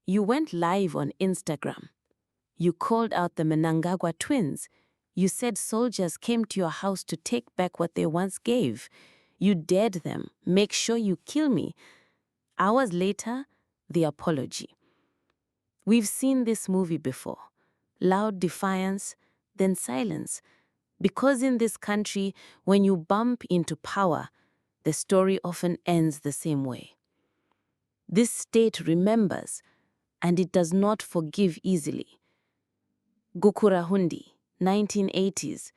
You went live on Instagram. You called out the Mnangagwa twins. You said soldiers came to your house to take back what they once gave. You dared them, make sure you kill me. Hours later, the apology. We've seen this movie before. Loud defiance, then silence. Because in this country, when you bump into power, the story often ends the same way. This state remembers, and it does not forgive easily. Gukurahundi, 1980s.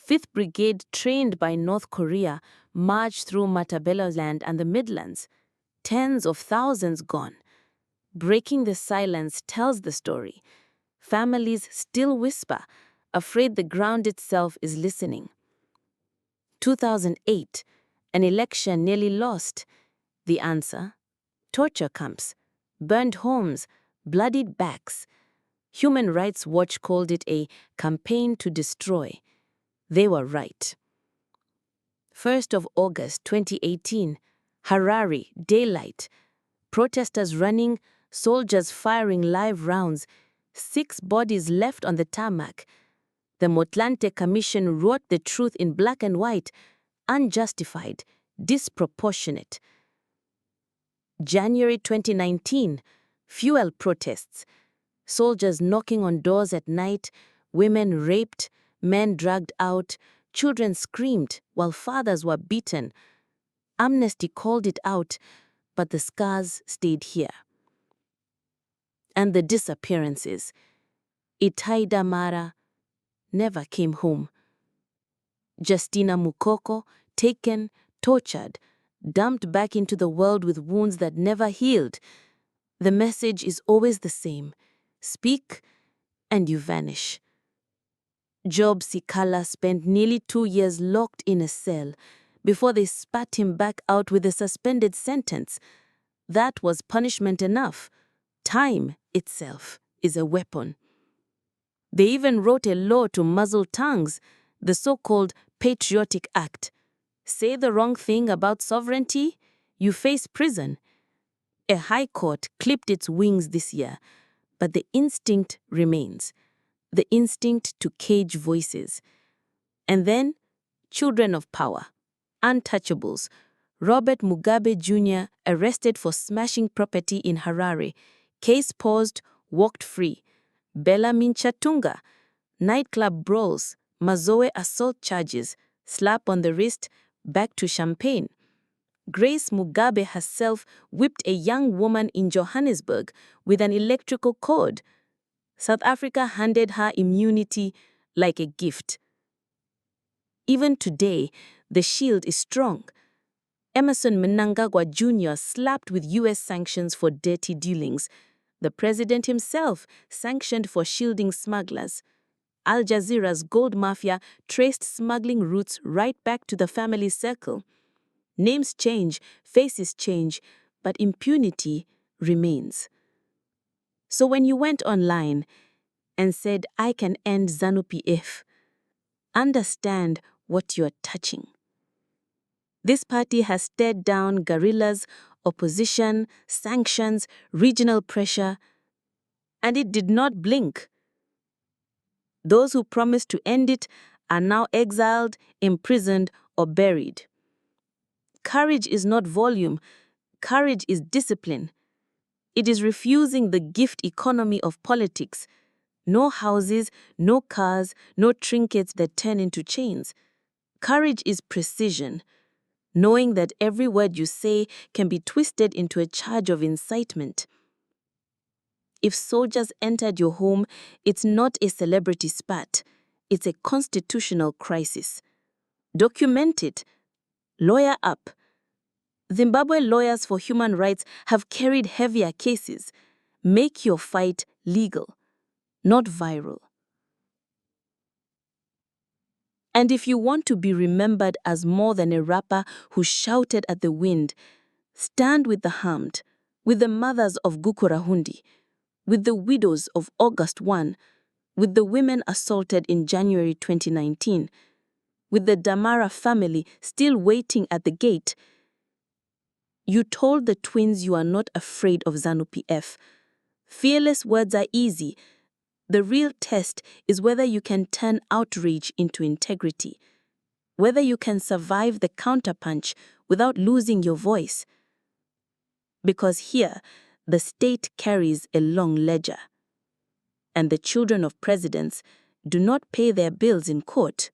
5th Brigade, trained by North Korea, marched through Matabeleland and the Midlands. Tens of thousands gone. Breaking the silence tells the story. Families still whisper, afraid the ground itself is listening. 2008, an election nearly lost. The answer? Torture camps, burned homes, bloodied backs. Human Rights Watch called it a campaign to destroy. They were right. 1st of August 2018, Harare, daylight. Protesters running, soldiers firing live rounds. 6 bodies left on the tarmac. The Motlanthe Commission wrote the truth in black and white, unjustified, disproportionate. January 2019, fuel protests. Soldiers knocking on doors at night, women raped, men dragged out, children screamed while fathers were beaten. Amnesty called it out, but the scars stayed here. And the disappearances. Itaida Mara never came home. Justina Mukoko, taken, tortured, dumped back into the world with wounds that never healed. The message is always the same. Speak, and you vanish. Job Sikala spent nearly 2 years locked in a cell before they spat him back out with a suspended sentence. That was punishment enough. Time itself is a weapon. They even wrote a law to muzzle tongues, the so-called Patriotic Act. Say the wrong thing about sovereignty, you face prison. A high court clipped its wings this year, but the instinct remains. The instinct to cage voices. And then, children of power, untouchables. Robert Mugabe Jr. arrested for smashing property in Harare. Case paused, walked free. Bellarmine Chatunga, nightclub brawls, Mazoe assault charges, slap on the wrist, back to champagne. Grace Mugabe herself whipped a young woman in Johannesburg with an electrical cord. South Africa handed her immunity like a gift. Even today, the shield is strong. Emmerson Mnangagwa Jr. slapped with US sanctions for dirty dealings. The president himself sanctioned for shielding smugglers. Al Jazeera's gold mafia traced smuggling routes right back to the family circle. Names change, faces change, but impunity remains. So when you went online and said, I can end ZANU PF, understand what you're touching. This party has stared down guerrillas, opposition, sanctions, regional pressure, and it did not blink. Those who promised to end it are now exiled, imprisoned, or buried. Courage is not volume. Courage is discipline. It is refusing the gift economy of politics. No houses, no cars, no trinkets that turn into chains. Courage is precision, knowing that every word you say can be twisted into a charge of incitement. If soldiers entered your home, it's not a celebrity spat. It's a constitutional crisis. Document it. Lawyer up. Zimbabwe lawyers for human rights have carried heavier cases. Make your fight legal, not viral. And if you want to be remembered as more than a rapper who shouted at the wind, stand with the harmed, with the mothers of Gukurahundi, with the widows of August 1, with the women assaulted in January 2019, with the Damara family still waiting at the gate. You told the twins you are not afraid of ZANU PF. Fearless words are easy. The real test is whether you can turn outrage into integrity, whether you can survive the counterpunch without losing your voice. Because here, the state carries a long ledger, and the children of presidents do not pay their bills in court.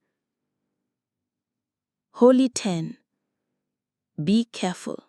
Holy 10. Be careful.